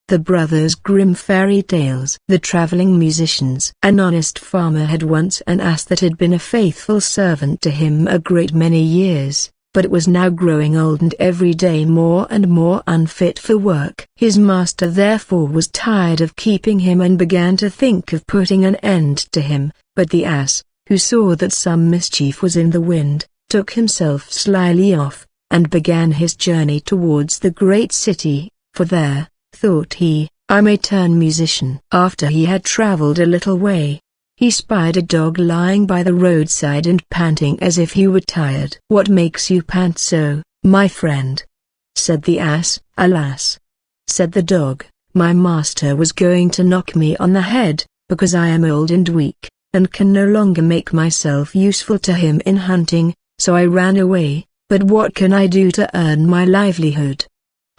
The Brothers Grimm Fairy Tales. The Traveling Musicians. An honest farmer had once an ass that had been a faithful servant to him a great many years, but it was now growing old and every day more and more unfit for work. His master therefore was tired of keeping him and began to think of putting an end to him, but the ass, who saw that some mischief was in the wind, took himself slyly off, and began his journey towards the great city, for there, thought he, I may turn musician. After he had traveled a little way, he spied a dog lying by the roadside and panting as if he were tired. "What makes you pant so, my friend?" said the ass. "Alas," said the dog, "my master was going to knock me on the head, because I am old and weak, and can no longer make myself useful to him in hunting, so I ran away, but what can I do to earn my livelihood?"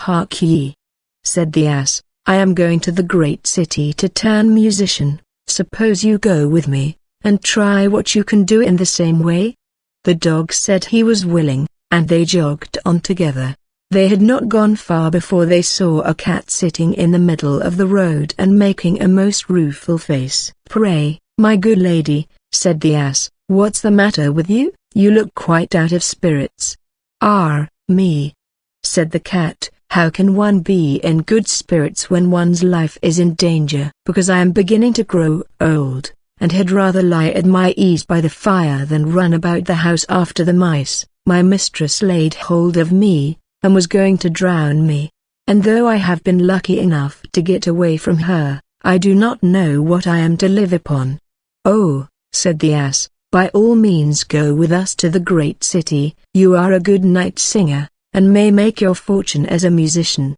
"Hark ye," said the ass, "I am going to the great city to turn musician. Suppose you go with me, and try what you can do in the same way?" The dog said he was willing, and they jogged on together. They had not gone far before they saw a cat sitting in the middle of the road and making a most rueful face. "Pray, my good lady," said the ass, "what's the matter with you? You look quite out of spirits." "Ah, me," said the cat, "how can one be in good spirits when one's life is in danger? Because I am beginning to grow old, and had rather lie at my ease by the fire than run about the house after the mice. My mistress laid hold of me, and was going to drown me, and though I have been lucky enough to get away from her, I do not know what I am to live upon." "Oh," said the ass, "by all means go with us to the great city. You are a good night singer, and may make your fortune as a musician."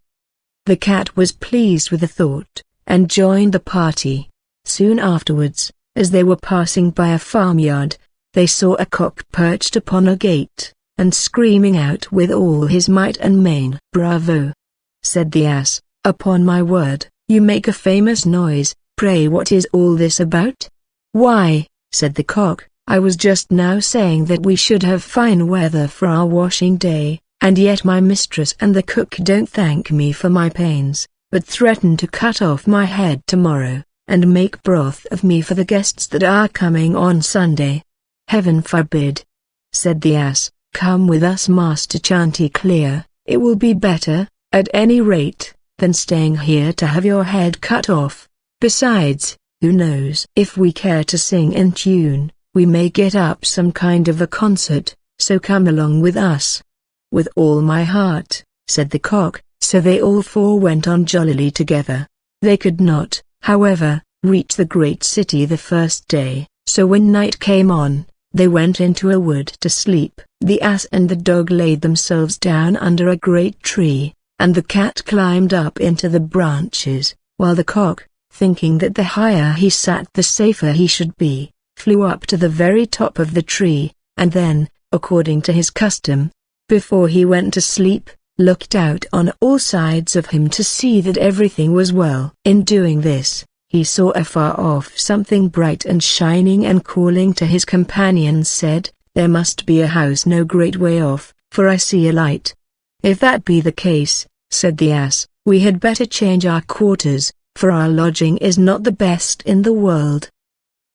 The cat was pleased with the thought, and joined the party. Soon afterwards, as they were passing by a farmyard, they saw a cock perched upon a gate, and screaming out with all his might and main. "Bravo!" said the ass, "upon my word, you make a famous noise. Pray what is all this about?" "Why," said the cock, "I was just now saying that we should have fine weather for our washing day, and yet my mistress and the cook don't thank me for my pains, but threaten to cut off my head tomorrow, and make broth of me for the guests that are coming on Sunday." "Heaven forbid," said the ass, "come with us, Master Chanticleer. It will be better, at any rate, than staying here to have your head cut off. Besides, who knows? If we care to sing in tune, we may get up some kind of a concert, so come along with us." "With all my heart," said the cock, so they all four went on jollily together. They could not, however, reach the great city the first day, so when night came on, they went into a wood to sleep. The ass and the dog laid themselves down under a great tree, and the cat climbed up into the branches, while the cock, thinking that the higher he sat the safer he should be, flew up to the very top of the tree, and then, according to his custom, before he went to sleep, looked out on all sides of him to see that everything was well. In doing this, he saw afar off something bright and shining, and calling to his companions said, "There must be a house no great way off, for I see a light." "If that be the case," said the ass, "we had better change our quarters, for our lodging is not the best in the world.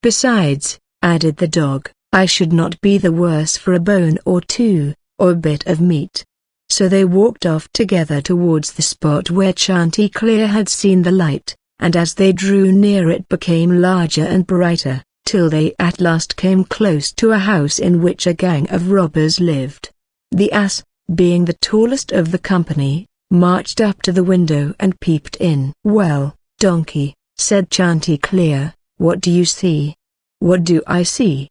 Besides," added the dog, "I should not be the worse for a bone or two, or a bit of meat." So they walked off together towards the spot where Chanticleer had seen the light, and as they drew near it became larger and brighter, till they at last came close to a house in which a gang of robbers lived. The ass, being the tallest of the company, marched up to the window and peeped in. "Well, donkey," said Chanticleer, "what do you see?" "What do I see?"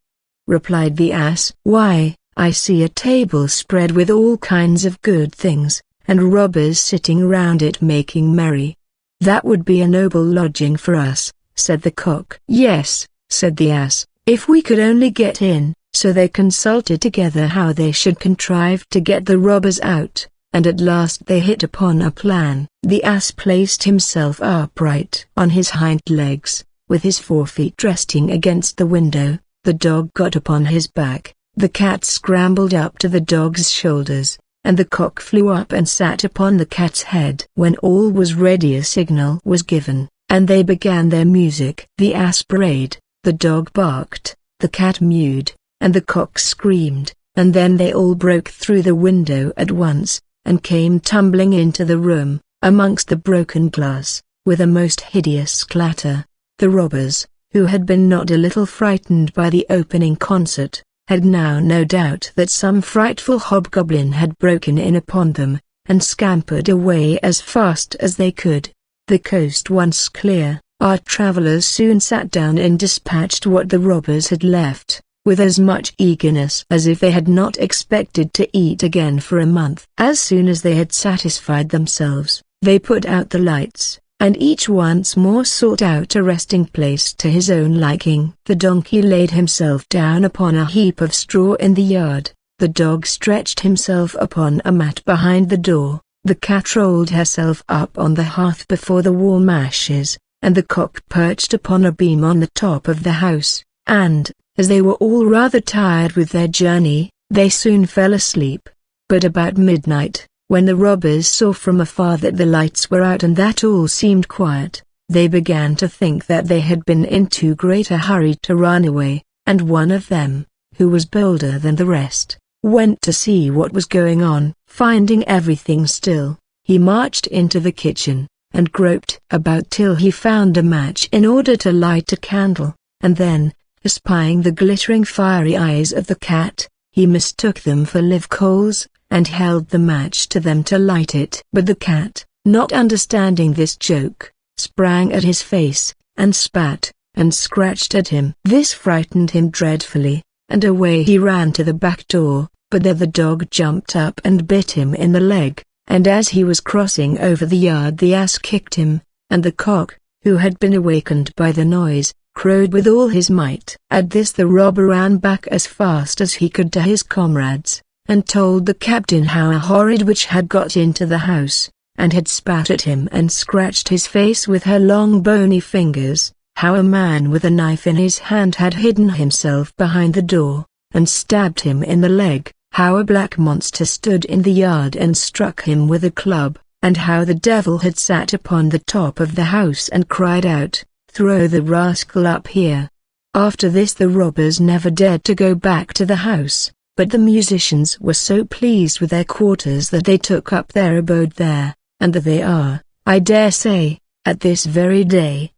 replied the ass. "Why, I see a table spread with all kinds of good things, and robbers sitting round it making merry." "That would be a noble lodging for us," said the cock. "Yes," said the ass, "if we could only get in." So they consulted together how they should contrive to get the robbers out, and at last they hit upon a plan. The ass placed himself upright on his hind legs, with his forefeet resting against the window. The dog got upon his back, the cat scrambled up to the dog's shoulders, and the cock flew up and sat upon the cat's head. When all was ready, a signal was given, and they began their music. The ass brayed, the dog barked, the cat mewed, and the cock screamed, and then they all broke through the window at once, and came tumbling into the room, amongst the broken glass, with a most hideous clatter. The robbers, who had been not a little frightened by the opening concert, had now no doubt that some frightful hobgoblin had broken in upon them, and scampered away as fast as they could. The coast once clear, our travellers soon sat down and dispatched what the robbers had left, with as much eagerness as if they had not expected to eat again for a month. As soon as they had satisfied themselves, they put out the lights, and each once more sought out a resting place to his own liking. The donkey laid himself down upon a heap of straw in the yard, the dog stretched himself upon a mat behind the door, the cat rolled herself up on the hearth before the warm ashes, and the cock perched upon a beam on the top of the house, and, as they were all rather tired with their journey, they soon fell asleep. But about midnight, when the robbers saw from afar that the lights were out and that all seemed quiet, they began to think that they had been in too great a hurry to run away, and one of them, who was bolder than the rest, went to see what was going on. Finding everything still, he marched into the kitchen, and groped about till he found a match in order to light a candle, and then, espying the glittering fiery eyes of the cat, he mistook them for live coals, and held the match to them to light it. But the cat, not understanding this joke, sprang at his face, and spat, and scratched at him. This frightened him dreadfully, and away he ran to the back door, but there the dog jumped up and bit him in the leg, and as he was crossing over the yard the ass kicked him, and the cock, who had been awakened by the noise, crowed with all his might. At this the robber ran back as fast as he could to his comrades, and told the captain how a horrid witch had got into the house, and had spat at him and scratched his face with her long bony fingers, how a man with a knife in his hand had hidden himself behind the door, and stabbed him in the leg, how a black monster stood in the yard and struck him with a club, and how the devil had sat upon the top of the house and cried out, "Throw the rascal up here." After this the robbers never dared to go back to the house, but the musicians were so pleased with their quarters that they took up their abode there, and there they are, I dare say, at this very day.